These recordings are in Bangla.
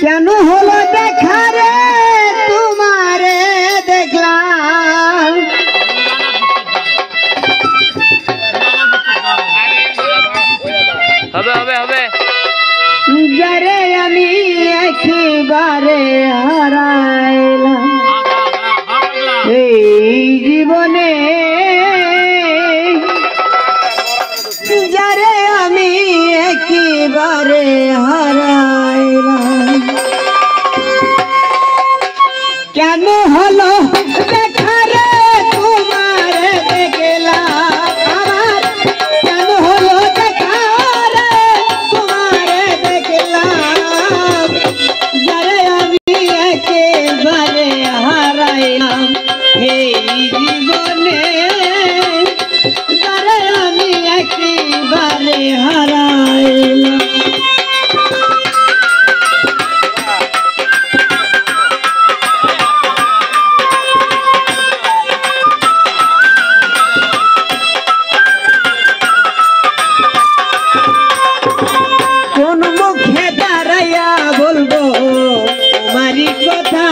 কেন হলো দেখা রে তোমারে দেখলাম হবে হবে হবে যারে আমি একেবারে হারাইলাম এই জীবনে যারে আমি একেবারে হারাইলাম কেন হলো দেখা রে তোমারে দেখলাম আমার কেন হলো দেখা রে তোমারে দেখলাম যারে আমি একেবারে হারাইলাম এই জীবনে যারে আমি একেবারে হারাইলাম কোন মুখে দাঁড়াইয়া বলবো তোমারই কথা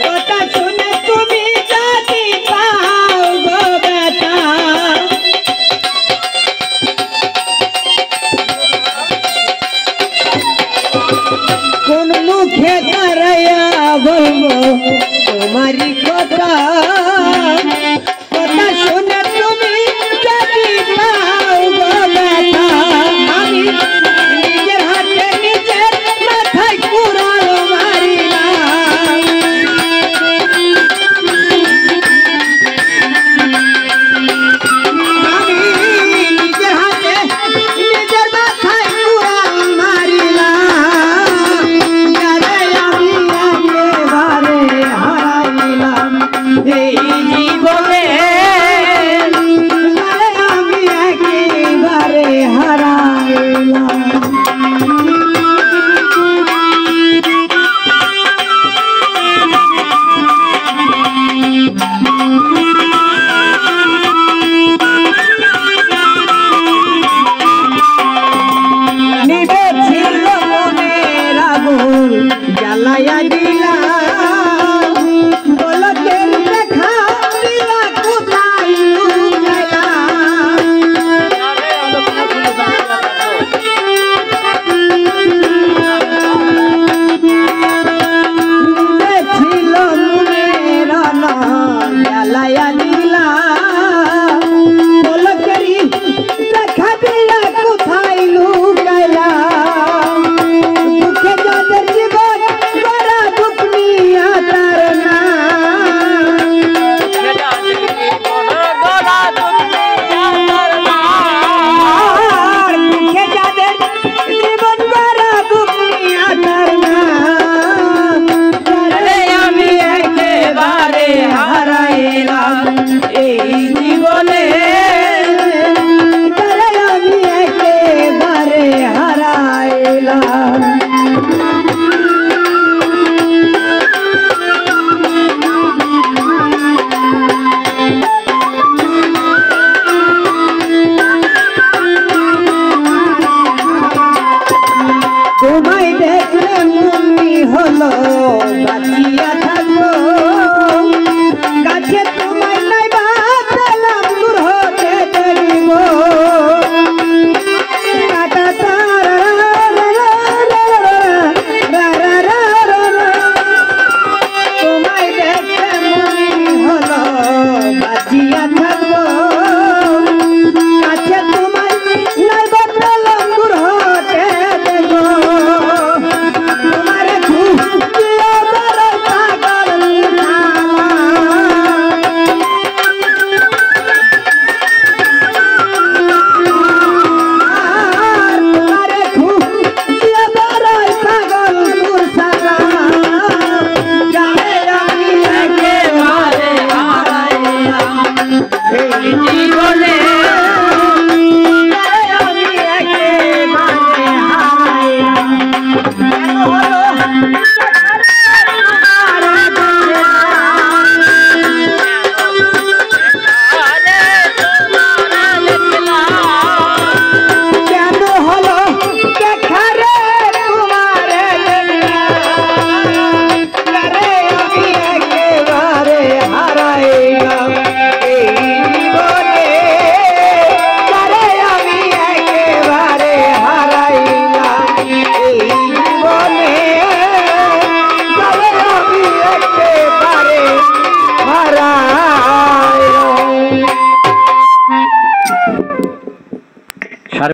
কথা শুনে তুমি যদি পাও গো ব্যথা কোন মুখে দাঁড়াইয়া বলবো তোমারই কথা